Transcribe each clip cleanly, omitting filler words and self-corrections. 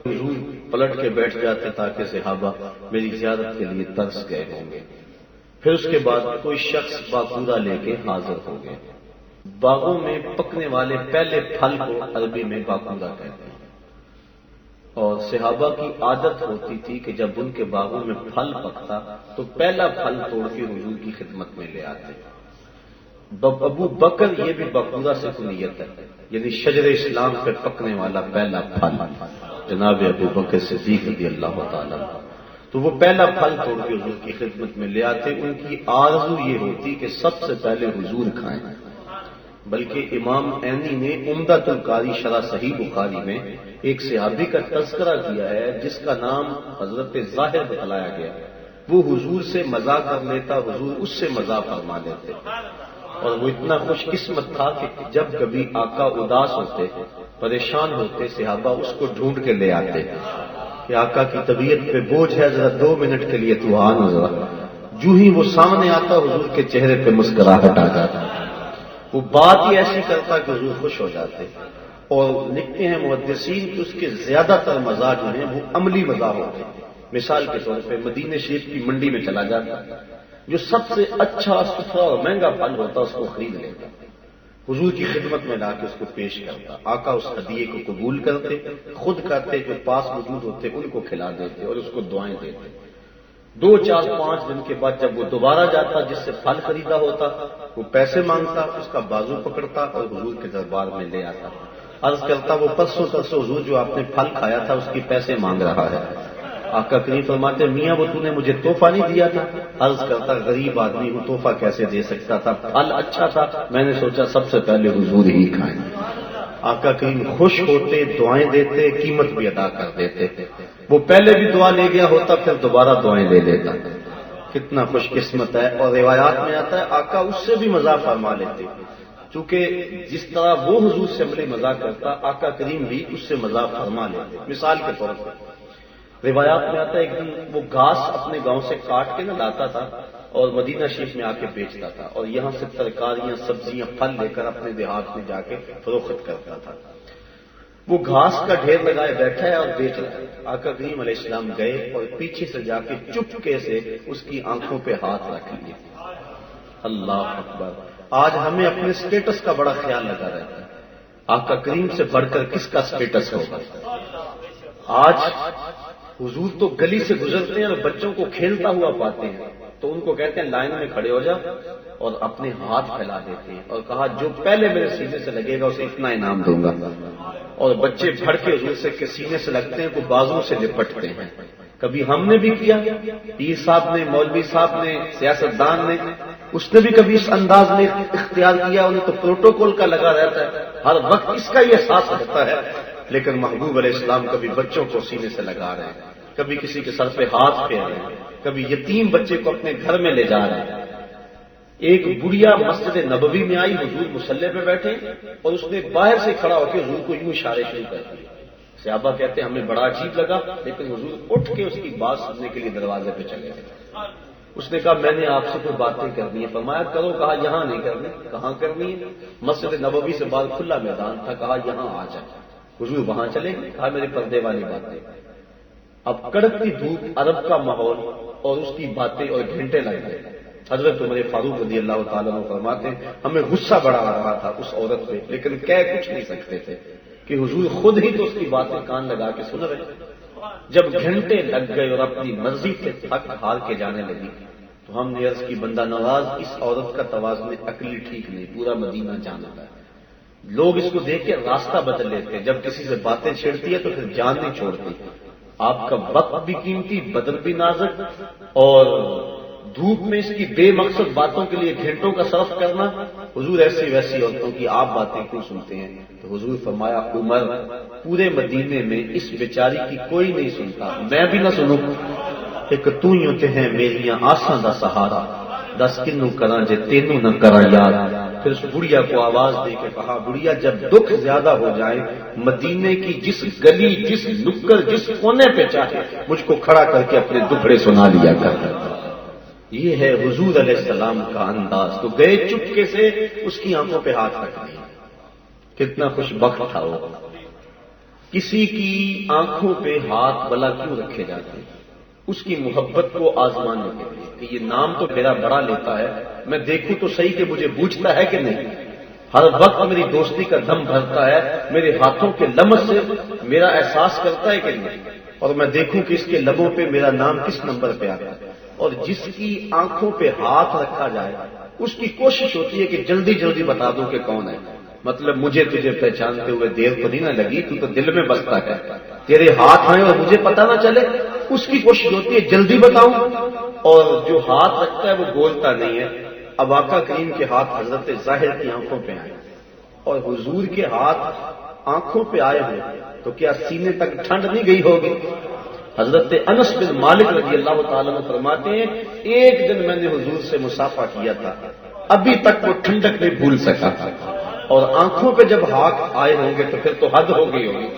حضور پلٹ کے بیٹھ جاتے تاکہ صحابہ میری زیارت کے لیے ترس گئے ہوں گے۔ پھر اس کے بعد کوئی شخص باقورہ لے کے حاضر ہو گئے۔ باغوں میں پکنے والے پہلے پھل کو عربی میں باقورہ کہتے ہیں، اور صحابہ کی عادت ہوتی تھی کہ جب ان کے باغوں میں پھل پکتا تو پہلا پھل توڑ کے حضور کی خدمت میں لے آتے۔ ابو بکر یہ بھی باقورہ سے کنیت ہے، یعنی شجر اسلام پہ پکنے والا پہلا پھل، جناب ابو بکر صدیق رضی اللہ تعالیٰ۔ تو وہ پہلا پھل توڑ کے حضور کی خدمت میں لے آتے۔ ان کی آرزو یہ ہوتی کہ سب سے پہلے حضور کھائیں، بلکہ امام عینی نے عمدۃ القاری شرح صحیح بخاری میں ایک صحابی کا تذکرہ کیا ہے جس کا نام حضرت ظاہر بتلایا گیا۔ وہ حضور سے مزاح کر لیتا، حضور اس سے مزاح فرما لیتے، اور وہ اتنا خوش قسمت تھا کہ جب کبھی آقا اداس ہوتے، پریشان ہوتے، صحابہ اس کو ڈھونڈ کے لے آتے کہ آقا کی طبیعت پہ بوجھ ہے، ذرا 2 منٹ کے لیے تو آنا ذرا۔ جو ہی وہ سامنے آتا حضور کے چہرے پہ مسکراہٹ آ جاتا، وہ بات ہی ایسی کرتا کہ حضور خوش ہو جاتے۔ اور لکھتے ہیں محدثین کہ اس کے زیادہ تر مزاح جو ہیں وہ عملی مزاح ہوتے ہیں۔ مثال کے طور پہ مدینہ شریف کی منڈی میں چلا جاتا، جو سب سے اچھا ستھرا اور مہنگا پھل ہوتا اس کو خرید لیتا، حضور کی خدمت میں لا کے اس کو پیش کرتا۔ آقا اس ہدیے کو قبول کرتے، خود کرتے، جو پاس موجود ہوتے ان کو کھلا دیتے اور اس کو دعائیں دیتے۔ 2 4 5 دن کے بعد جب وہ دوبارہ جاتا جس سے پھل خریدا ہوتا، وہ پیسے مانگتا، اس کا بازو پکڑتا اور حضور کے دربار میں لے آتا، عرض کرتا وہ پرسوں حضور جو آپ نے پھل کھایا تھا اس کی پیسے مانگ رہا ہے۔ آقا کریم فرماتے میاں وہ تو نے مجھے تحفہ نہیں دیا تھا؟ عرض کرتا غریب آدمی ہوں، تحفہ کیسے دے سکتا تھا، پھل اچھا تھا، میں نے سوچا سب سے پہلے حضور ہی کھائیں۔ آقا کریم خوش ہوتے، دعائیں دیتے، قیمت بھی ادا کر دیتے۔ وہ پہلے بھی دعا لے گیا ہوتا، پھر دوبارہ دعائیں لے لیتا۔ کتنا خوش قسمت ہے۔ اور روایات میں آتا ہے آقا اس سے بھی مزاح فرما لیتے، چونکہ جس طرح وہ حضور سے عملی مزاح کرتا آقا کریم بھی اس سے مزاح فرما لیتے۔ مثال کے طور پر روایات میں آتا ہے ایک دن وہ گھاس اپنے گاؤں سے کاٹ کے نہ لاتا تھا اور مدینہ شریف میں آ کے بیچتا تھا، اور یہاں سے ترکاریاں، سبزیاں، پھل لے کر اپنے دیہات میں جا کے فروخت کرتا تھا۔ وہ گھاس کا ڈھیر لگائے بیٹھا ہے اور بیچ رہا ہے۔ آقا کریم علیہ السلام گئے اور پیچھے سے جا کے چپکے سے اس کی آنکھوں پہ ہاتھ رکھ لیے۔ اللہ اکبر۔ آج ہمیں اپنے سٹیٹس کا بڑا خیال لگا رہتا ہے، آقا کریم سے بڑھ کر کس کا سٹیٹس ہوگا؟ آج حضور تو گلی سے گزرتے ہیں اور بچوں کو کھیلتا ہوا پاتے ہیں تو ان کو کہتے ہیں لائن میں کھڑے ہو جا، اور اپنے ہاتھ پھیلا دیتے ہیں اور کہا جو پہلے میرے سینے سے لگے گا اسے اتنا انعام دوں گا، اور بچے بھڑ کے حضور سے کے سینے سے لگتے ہیں تو بازو سے لپٹتے ہیں۔ کبھی ہم نے بھی کیا، پیر صاحب نے، مولوی صاحب نے، سیاستدان نے، اس نے بھی کبھی اس انداز میں اختیار کیا، انہیں تو پروٹوکول کا لگا رہتا ہے، ہر وقت اس کا یہ احساس ہوتا ہے، لیکن محبوب علیہ السلام کبھی بچوں کو سینے سے لگا رہے ہیں، کبھی کسی کے سر پہ ہاتھ پھیر رہے ہیں، کبھی یتیم بچے کو اپنے گھر میں لے جا رہے ہیں۔ ایک بڑھیا مسجد نبوی میں آئی، حضور مصلی پہ بیٹھے اور اس نے باہر سے کھڑا ہو کے حضور کو یوں اشارے شروع کر دیے۔ صحابہ کہتے ہیں ہمیں بڑا عجیب لگا، لیکن حضور اٹھ کے اس کی بات سننے کے لیے دروازے پہ چلے گئے۔ اس نے کہا میں نے آپ سے کوئی باتیں کرنی ہے، فرمایا کرو، کہا یہاں نہیں کرنی، کہاں کرنی ہے؟ مسجد نبوی سے بعد کھلا میدان تھا، کہا یہاں آ جائے۔ حضور وہاں چلے، کہا میرے پردے والی باتیں۔ اب کڑکتی دھوپ، عرب کا ماحول اور اس کی باتیں، اور گھنٹے لگ گئے۔ حضرت عمر فاروق رضی اللہ تعالیٰ عنہ فرماتے ہیں ہمیں غصہ بڑا آ رہا تھا اس عورت پہ، لیکن کہہ کچھ نہیں سکتے تھے کہ حضور خود ہی تو اس کی باتیں کان لگا کے سن رہے۔ جب گھنٹے لگ گئے اور اپنی مرضی سے تھک ہار کے جانے لگی تو ہم نے عرض کی بندہ نواز اس عورت کا توازن عقلی ٹھیک نہیں، پورا مدینہ جانتا ہے، لوگ اس کو دیکھ کے راستہ بدل لیتے ہیں، جب کسی سے باتیں چھیڑتی ہے تو پھر جان نہیں چھوڑتی۔ آپ کا وقت بھی قیمتی، بدن بھی نازک، اور دھوپ میں اس کی بے مقصد باتوں کے لیے گھنٹوں کا صرف کرنا، حضور ایسی ویسی عورتوں کی آپ باتیں کیوں سنتے ہیں؟ تو حضور فرمایا عمر پورے مدینے میں اس بیچاری کی کوئی نہیں سنتا، میں بھی نہ سنوں، ایک تو ہی ہوتے ہیں میریاں آساں دا سہارا، دس کنوں کراں جے تینوں نہ کراں یاد۔ پھر اس بڑھیا کو آواز دے کے کہا بڑھیا جب دکھ زیادہ ہو جائے مدینے کی جس گلی، جس نکڑ، جس کونے پہ چاہے مجھ کو کھڑا کر کے اپنے دکھڑے سنا لیا کر۔ یہ ہے حضور علیہ السلام کا انداز۔ تو گئے چپکے سے اس کی آنکھوں پہ ہاتھ رکھ دیا، کتنا خوش بخت تھا وہ۔ کسی کی آنکھوں پہ ہاتھ بلا کیوں رکھے جاتے ہیں؟ اس کی محبت کو آزمانے کے لیے کہ یہ نام تو میرا بڑا لیتا ہے، میں دیکھوں تو صحیح کہ مجھے بوجھتا ہے کہ نہیں، ہر وقت میری دوستی کا دم بھرتا ہے، میرے ہاتھوں کے لمس سے میرا احساس کرتا ہے کہ نہیں، اور میں دیکھوں کہ اس کے لبوں پہ میرا نام کس نمبر پہ آتا ہے۔ اور جس کی آنکھوں پہ ہاتھ رکھا جائے اس کی کوشش ہوتی ہے کہ جلدی جلدی بتا دوں کہ کون ہے، مطلب مجھے تجھے پہچانتے ہوئے دیر تو نہیں نہ لگی، تو دل میں بستا ہے، تیرے ہاتھ ہیں اور مجھے پتا نہ چلے، اس کی کوشش ہوتی ہے جلدی بتاؤں، اور جو ہاتھ رکھتا ہے وہ بولتا نہیں ہے۔ اب آقا کریم کے ہاتھ حضرت ظاہر کی آنکھوں پہ آئے اور حضور کے ہاتھ آنکھوں پہ آئے ہوئے تو کیا سینے تک ٹھنڈ نہیں گئی ہوگی؟ حضرت انس بن مالک رضی اللہ تعالیٰ عنہ فرماتے ہیں ایک دن میں نے حضور سے مصافحہ کیا تھا، ابھی تک وہ ٹھنڈک نہیں بھول سکا، اور آنکھوں پہ جب ہاتھ آئے ہوں گے تو پھر تو حد ہو گئی ہوگی۔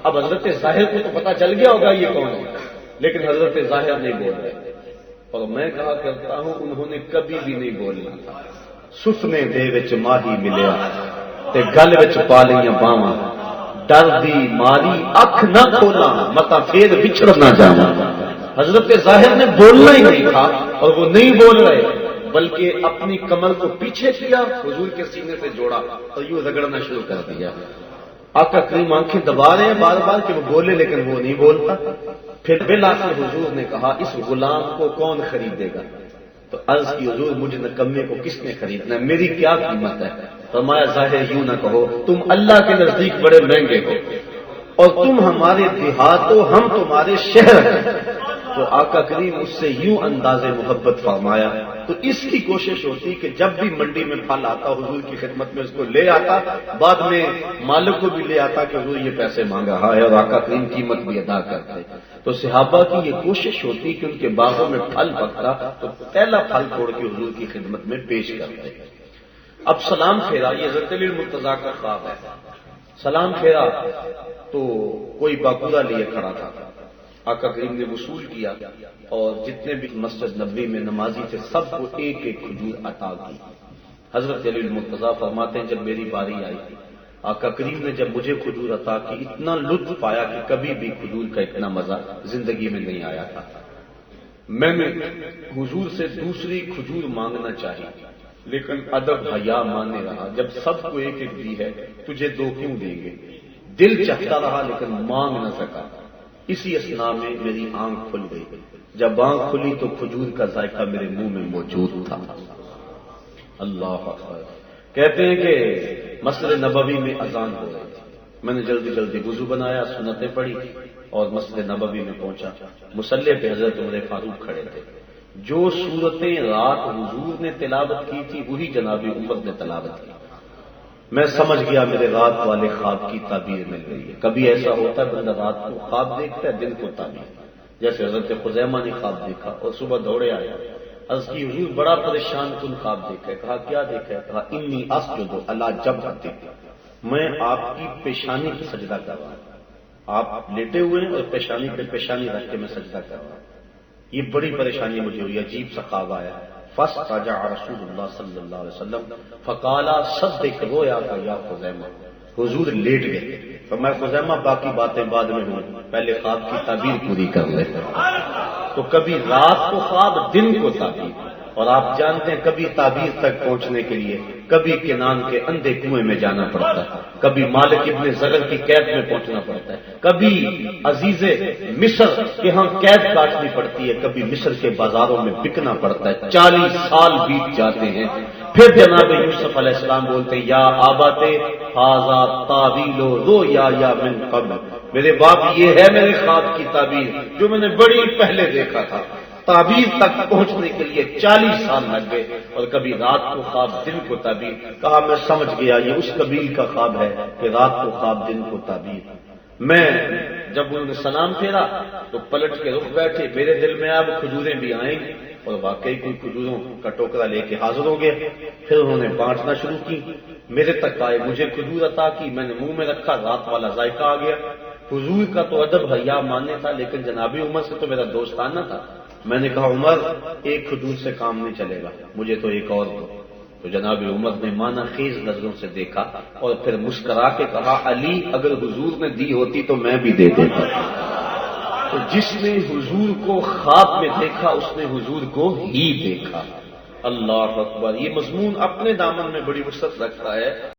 اب حضرت ظاہر کو تو پتا چل گیا ہوگا یہ کون ہے، لیکن حضرت ظاہر نہیں بول رہے، اور میں کہا کرتا ہوں انہوں نے کبھی بھی نہیں بولنا تھا۔ سفنے دے وچ ماہی ملیا تے گل وچ پا لیاں باواں، ڈر دی ماری اکھ نہ کھولا متا پھر بچھڑ نہ جاواں۔ حضرت ظاہر نے بولنا ہی نہیں تھا اور وہ نہیں بول رہے، بلکہ اپنی کمر کو پیچھے کیا، حضور کے سینے سے جوڑا اور یوں رگڑنا شروع کر دیا۔ آقا کریم آنکھیں دبا رہے ہیں بار بار کہ وہ بولے، لیکن وہ نہیں بولتا۔ پھر بالآخر حضور نے کہا اس غلام کو کون خریدے گا؟ تو عرض کی حضور مجھ نکمے کو کس نے خریدنا ہے، میری کیا قیمت ہے؟ فرمایا ظاہر یوں نہ کہو، تم اللہ کے نزدیک بڑے مہنگے ہو، اور تم ہمارے دیہات ہو، ہم تمہارے شہر ہیں۔ تو آقا کریم اس سے یوں انداز محبت فرمایا، تو اس کی کوشش ہوتی کہ جب بھی منڈی میں پھل آتا حضور کی خدمت میں اس کو لے آتا، بعد میں مالک کو بھی لے آتا کہ حضور یہ پیسے مانگا ہے، اور آقا کریم قیمت بھی ادا کرتے۔ تو صحابہ کی یہ کوشش ہوتی کہ ان کے باغوں میں پھل پکتا تو پہلا پھل توڑ کے حضور کی خدمت میں پیش کرتے۔ اب سلام پھیرا، یہ حضرت علی المرتضیٰ کا خواب ہے۔ سلام پھیرا تو کوئی باقورہ لیے کھڑا تھا، آقا کریم نے وصول کیا اور جتنے بھی مسجد نبوی میں نمازی تھے سب کو ایک ایک کھجور عطا کی۔ حضرت علی المرتضیٰ فرماتے ہیں جب میری باری آئی، آقا کریم نے جب مجھے کھجور عطا کی اتنا لطف پایا کہ کبھی بھی کھجور کا اتنا مزہ زندگی میں نہیں آیا تھا۔ میں نے حضور سے دوسری کھجور مانگنا چاہی، لیکن ادب حیا مانے رہا، جب سب کو ایک ایک دی ہے تجھے دو کیوں دیں گے؟ دل چاہتا رہا لیکن مانگ نہ سکا۔ اسی اسنا میں میری آنکھ کھل گئی، جب آنکھ کھلی تو کھجور کا ذائقہ میرے منہ میں موجود تھا۔ اللہ اکبر۔ کہتے ہیں کہ مسجد نبوی میں اذان ہو رہی تھی، میں نے جلدی جلدی وضو بنایا، سنتیں پڑھی اور مسجد نبوی میں پہنچا۔ مصلی پہ حضرت عمر فاروق کھڑے تھے، جو سورتیں رات حضور نے تلاوت کی تھی وہی جناب عمر نے تلاوت کی۔ میں سمجھ گیا میرے رات والے خواب کی تعبیر مل گئی ہے۔ کبھی ایسا ہوتا ہے بندہ رات کو خواب دیکھتا ہے، دن کو تعبیر، جیسے حضرت خزیمہ نے خواب دیکھا اور صبح دوڑے آئے، عرض کی حضور بڑا پریشان کن خواب دیکھا ہے۔ کہا کیا دیکھا ہے؟ کہا انی اسجد علی جبہتی، میں آپ کی پیشانی پہ سجدہ کر رہا ہوں، آپ لیٹے ہوئے ہیں اور پیشانی پہ پیشانی رکھ کے میں سجدہ کر رہا ہوں۔ یہ بڑی پریشانی مجھے ہوئی، عجیب سا خواب آیا۔ فاستجع رسول اللہ صلی اللہ علیہ وسلم فقال صدق رویا کا یا خزیمہ، حضور لیٹ گئے، تو میں خزیمہ باقی باتیں بعد میں ہوں، پہلے خواب کی تعبیر پوری کر لے۔ تو کبھی رات کو خواب، دن کو تعبیر، اور آپ جانتے ہیں کبھی تعبیر تک پہنچنے کے لیے کبھی کنان کے اندھے کنویں میں جانا پڑتا ہے، کبھی مالک ابن زغر کی قید میں پہنچنا پڑتا ہے، کبھی عزیز مصر کے ہاں قید کاٹنی پڑتی ہے، کبھی مصر کے بازاروں میں بکنا پڑتا ہے۔ 40 سال بیت جاتے ہیں، پھر جناب یوسف علیہ السلام بولتے ہیں یا آبات ھذا تاویل رؤیا یا من قبل، میرے باپ یہ ہے میرے خواب کی تعبیر جو میں نے بڑی پہلے دیکھا تھا۔ تعبیر تک پہنچنے کے لیے 40 سال لگ گئے، اور کبھی رات کو خواب دن کو تعبیر۔ کہا میں سمجھ گیا یہ اس قبیل کا خواب ہے کہ رات کو خواب دن کو تعبیر۔ میں جب انہوں نے سلام پھیرا تو پلٹ کے رخ بیٹھے، میرے دل میں اب کھجوریں بھی آئیں گی، اور واقعی کوئی کھجوروں کا ٹوکرا لے کے حاضر ہو گیا۔ پھر انہوں نے بانٹنا شروع کی، میرے تک آئے، مجھے کھجور عطا کی، میں نے منہ میں رکھا، رات والا ذائقہ آ گیا۔ حضور کا تو ادب حیا ماننے تھا، لیکن جناب عمر سے تو میرا دوستانہ تھا۔ میں نے کہا عمر ایک کھجور سے کام نہیں چلے گا، مجھے تو ایک اور دو۔ تو جناب عمر نے معنی خیز نظروں سے دیکھا اور پھر مسکرا کے کہا علی اگر حضور نے دی ہوتی تو میں بھی دے دیتا. تو جس نے حضور کو خواب میں دیکھا اس نے حضور کو ہی دیکھا. اللہ اکبر. یہ مضمون اپنے دامن میں بڑی وسعت رکھتا ہے.